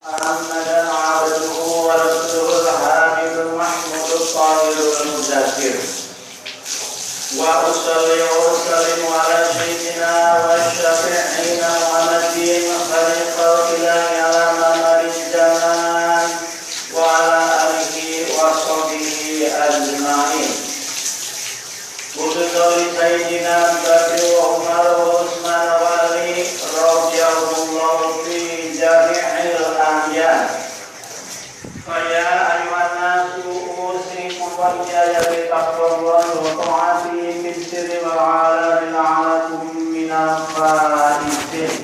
محمدا عبده ورسوله الحامد المحمود الطاهر المزكر وأصلي وأسلم على سيدنا وشفيعنا محمد خليقة الله على ممر الزمان وعلى آله وصحبه أجمعين وبقول سيدنا أبي بكر وعمر وعثمان وعلي رضي الله في جميع الأحيان. فيا أيها الناس أوصيكم وإياي بتقوى الله وطاعته في السر والعلن لعلكم من الفائزين.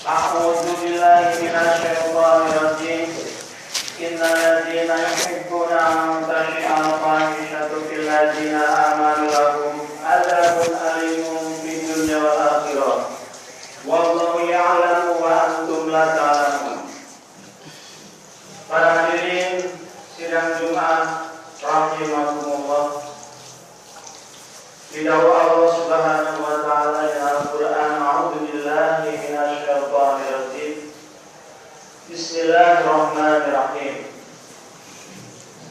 أعوذ بالله من الشيطان الرجيم. إن الذين يحبون أن تشيع الفاحشة في الذين آمنوا لهم عذاب أليم في الدنيا والآخرة والله يعلم وأنتم لا تعلمون. Para hadirin sidang Jumat rahimakumullah. Didawai Allah Subhanahu wa taala dalam Al-Qur'an, a'udzu billahi minasy syaithanir rajim. Bismillahirrahmanirrahim.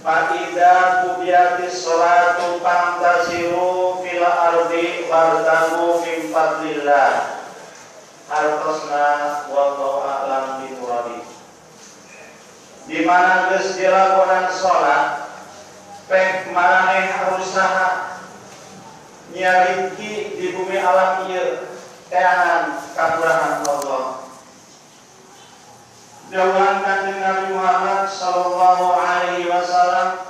Fa idza qudiyatis sholatu fantasiru fil ardi wartagu min fadlillah. Al-Qasna wallahu a'lam bimuradi. Di mana geus dilakonan salat pek maraneh usaha nyariki di bumi alam ieu teangan kapurahan Allah. Dawuhan Kanjeng Nabi Muhammad sallallahu alaihi wasallam,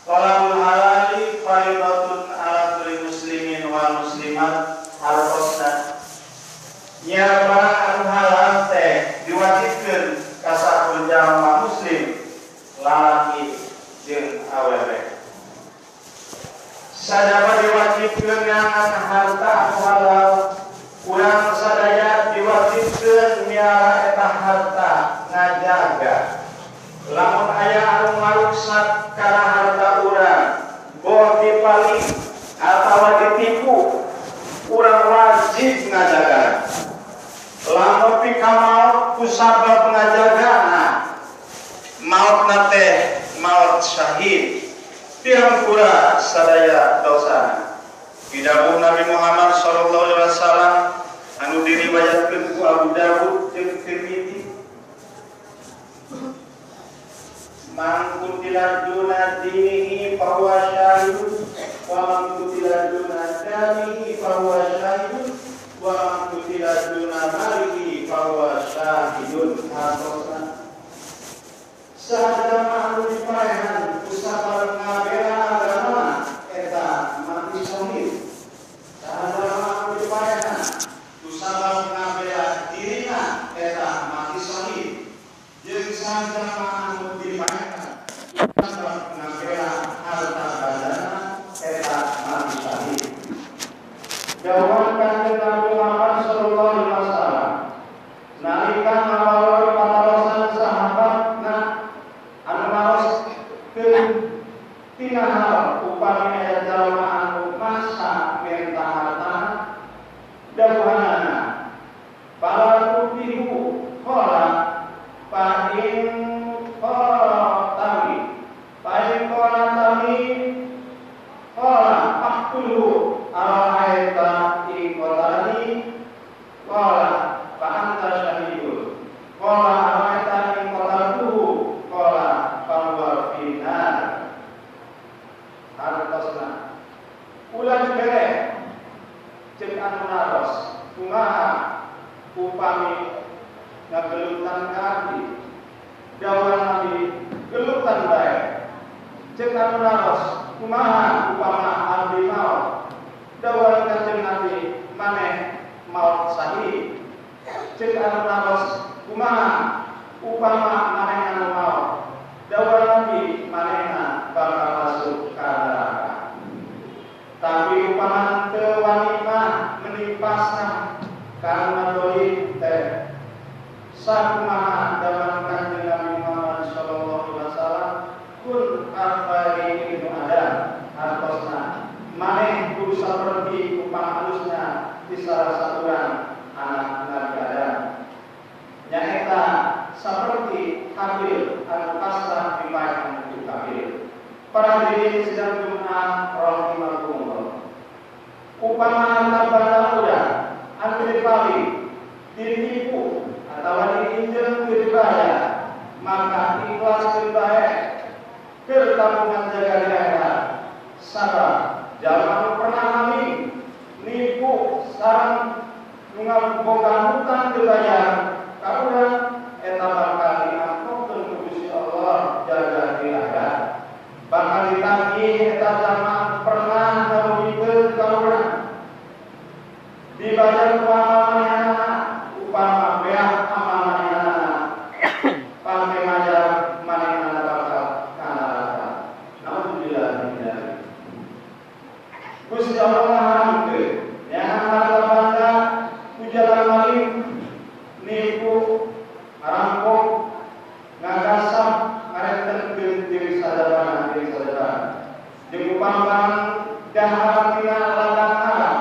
talabul halali fardhatun ala kulli muslimin wal muslimat. Al-Qasna nya barang anu halal teh diwajibkeun ka sakur jalma muslim lalaki jeung awewe. Sadaya diwajibkeun ngangan harta anu halal, urang sadaya diwajibkeun miara eta harta ngajaga. Lamun aya anu ngaruksak kana harta urang, boh dipaling atawa ditipu, urang wajib ngajaga. Lamun pikamal kusabab ngajagana mautna teh maut syahid, pirang-pura sadaya dosana. Didawuh Nabi Muhammad sallallahu alaihi wasallam anu diriwayatkeun ku Abu Dawud jeung Tirmidzi, man qutila duna dinihi fa huwa syahidun wa man qutila duna damihi fa huwa syahidun wa man qutila duna malihi fa huwa syahidun. Al-Qasna sadaya anu dipaehan usaha ngabela agama eta mati syahid. Sadaya anu dipaehan usaha ngabela dirina eta mati syahid. Jeung sadaya anu dipaehan usaha ngabela harta bandana eta mati syahid. Dawuhan Kanjeng Nabi Muhammad sallallahu alaihi wasallam, nalika ngawal pamarosan sahabatna anu maroskeun tina hal upami aya jalma anu masa menta harta, dawuhanana para tubihu qala fa in qala tami qala aqulu araita in qolani qala fa anta syahidun qala araita in qolatuhu qala fa huwa finnar. Al-Qasna ulah bere cek anu naros kumaha upami ngagelutan kaki dawuh Nabi gelutan bae. Cek anu naros kumaha upama abdi maut dawuh Kanjeng Nabi maneh maut syahid. Cek anu naros kumaha upama maneh anu maut dawuh Nabi manehna bakal masuk ka neraka. Tapi upama teu wani mah menipasna karena dolim teh sakumaha dalam Kanjeng Nabi Muhammad sallallahu alaihi wasallam, kun afari ibnu Adam. Al-Qasna maneh kudu saperti upama halusna di salah saturan anak Nabi Adam. Nyaeta seperti habil al-pasrah dipakai untuk habil. Para hadirin sidang Jumat rahimakumullah. Upama tabata udah antri pali ditipu atau diinjil berbahaya, maka ikhlas berbaik bertabungan jaga jaga sabar jangan pernah kami nipu sarang mengampunkan hutang dibayar karena etapa kali angkut terkudusi Allah jaga jaga bakal ditagih etapa zaman pernah merugikan kaulah dibayar umpamanya upama beak amanahnya pakai majar manehna bakal kana raka. Alhamdulillah tidak. Gusti Allah ngaharamkeun yang harta banda ujalan maling nipu rampok ngagasap ngarentenkeun diri sadayana jeung upamana dahar tina ladang haram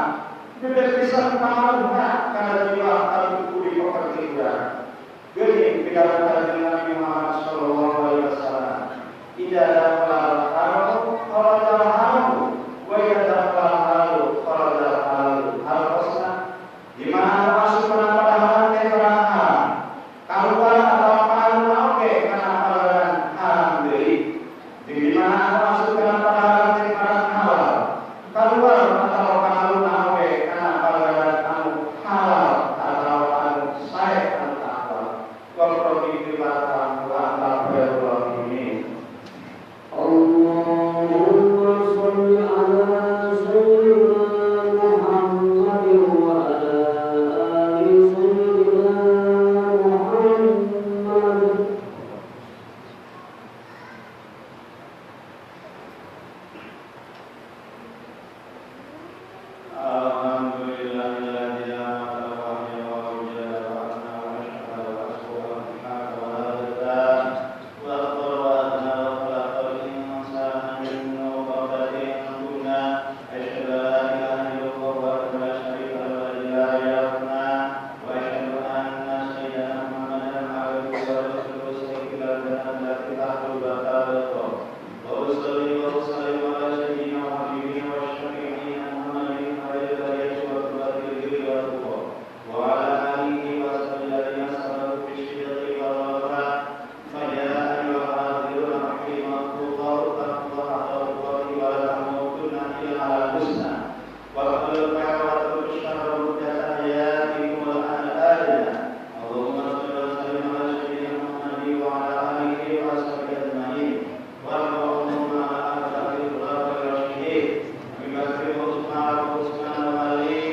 gede pisan pangaruhna kana jiwa anu kudu properti urang. Geuning pidato Nabi Muhammad sallallahu alaihi wasallam. Idza dakhala al-haram kharaja al-haram wa idza dakhala al-halal kharaja al-halal. Al-qasna di mana masuk pada haram teh haram. Keluar atau pahalna oge kana halalan haram deui. Di mana masuk pada haram teh halal. Keluar atau pahalna oge kana halalan anu halal atau anu sae anu takwa. Wa qur'an wa anta Allahumma sholli ala sayyidina Muhammad wa ala ali sayyidina Muhammad. Alhamdulillahilladzi amata wa ahya wa wajada wa asna wa ashhadu wa aswa wa hadza wa qawwana wa khalaqal insana min nutfatin kunna ashhadu an la ilaha illallah wa la syarika lahu la ilaha illallah wa ashhadu anna sayyidina Muhammadan abduhu wa rasuluhu sayyidil jannati tahtul bataratu wa usalli wa usallim ala sayyidina wa habibina wa syafi'ina Muhammadin وعلى آله وصحبه الذين سبقوا بالشدة والوفاء فيا أيها الحاضرون رحمكم الله اتقوا الله حق تقاته ولا تموتن إلا على الحسنى وقبل الدعوة والشر متحياتكم والآلنا اللهم صل وسلم على سيدنا محمد وعلى آله وصحبه أجمعين وارحمهم على أخلاق الخلق الراشدين بمثل عثمان وعثمان وعلي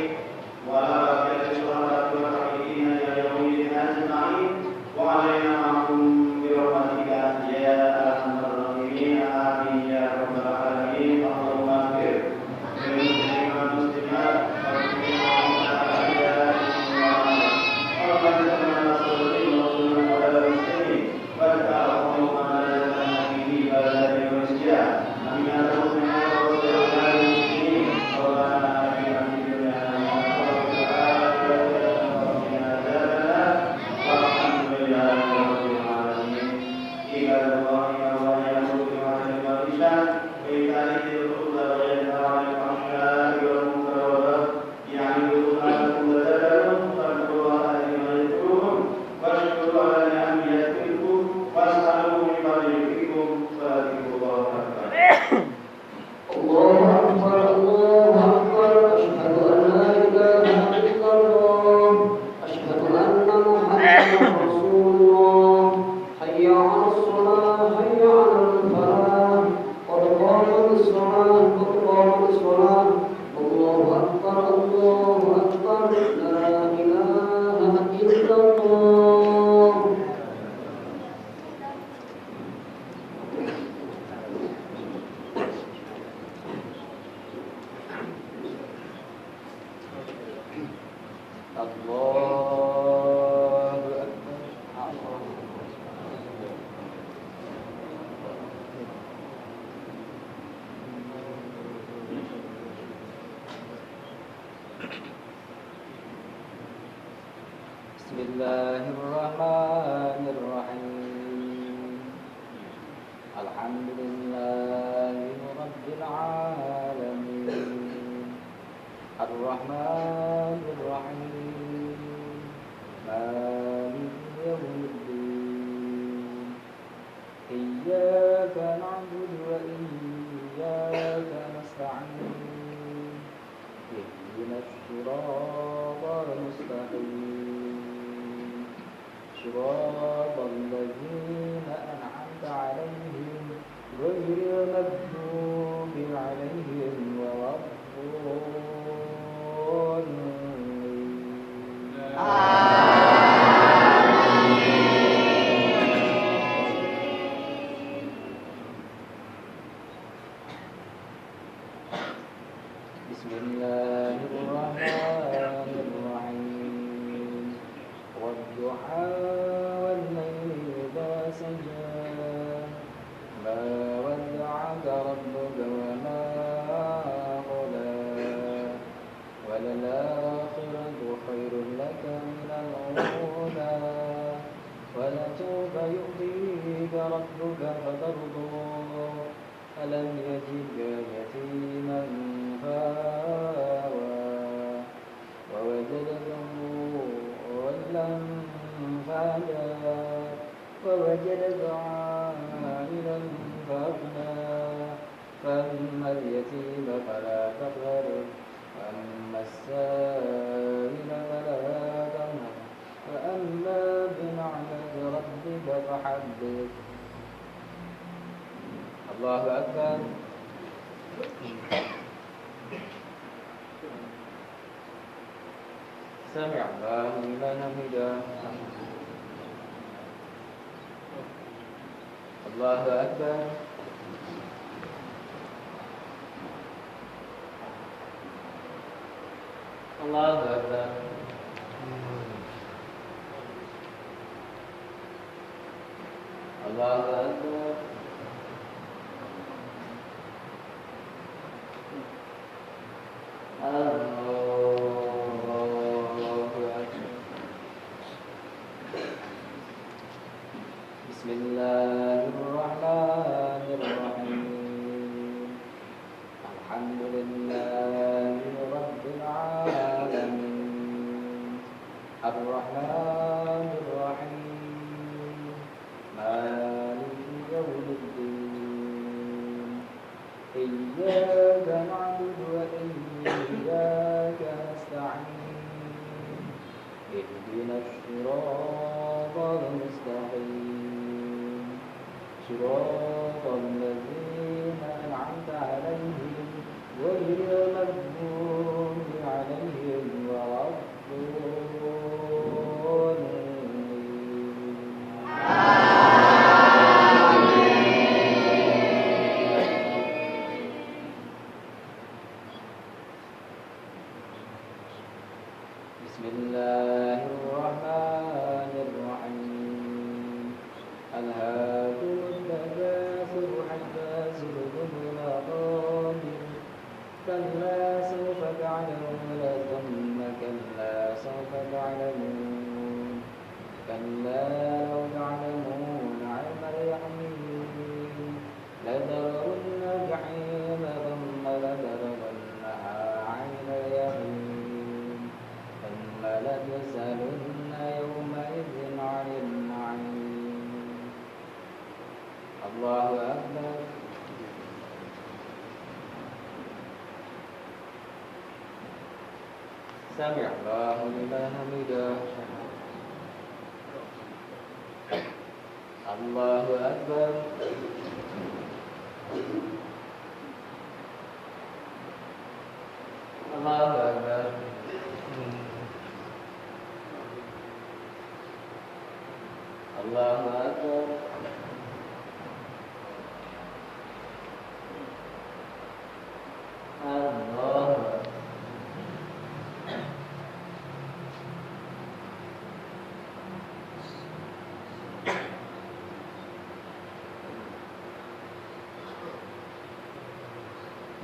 وعلى بقية الشهداء والتابعين إلى يوم الدين أجمعين وعلينا معهم برحمتك يا أرحم الراحمين آمين يا رب العالمين. اللهم اغفر للمسلمين والمسلمات والمؤمنين والمؤمنات اللهم صل على سيدنا وسلم على المسلمين واتقوا ما لنا به بلاد والسياح أمين المؤمنين والمسلمين المسلمين ربنا آتنا في الدنيا Allahu akbar, Allahu akbar, asyhadu an la ilaha illallah, asyhadu anna Muhammadan rasulullah. Hayya 'alas shalah, hayya 'alal falah, qad qamatis shalah, qad qamatis shalah. Allahu akbar, Allahu akbar, la ilaha illallah. Allahu akbar. Bismillahirrahmanirrahim. الصراط المستقيم صراط الذين أنعمت عليهم غير المغضوب عليهم ولا بسم الله الرحمن الرحيم والضحى والليل إذا سجى ما ودعك ربك وما قلى وللآخرة خير لك من الأولى ولسوف يؤتيك ربك فترضى ألم يجدك يتيما فآوى ووجدك ضالا فهدى ووجدك عائلا فأغنى فأما اليتيم فلا تقهر وأما السائل فلا تنهر وأما بنعمة ربك فحدث الله أكبر سمع الله لمن حمده الله أكبر الله أكبر الله أكبر بسم الله الرحمن الرحيم الحمد لله رب العالمين الرحمن الرحيم مالك يوم الدين إياك نعبد وإياك نستعين اهدنا الصراط المستقيم صراط الذين أنعمت عليهم غير المغضوب عليهم ولا بسم الله الرحمن الرحيم ألهاكم التكاثر حتى زرتم المقابر كلا سوف تعلمون ثم كلا سوف تعلمون كلا لو تعلمون علم اليقين لترون الجحيم ثم لترونها عين اليقين ثم لتسألن يومئذ عن النعيم الله أكبر سمع الله لمن حمده الله أكبر الله أكبر الله أكبر الله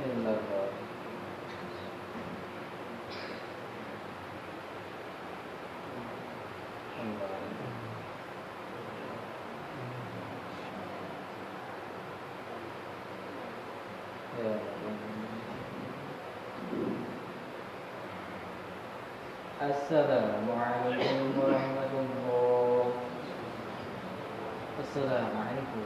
إلا الله السلام عليكم ورحمة الله. السلام عليكم.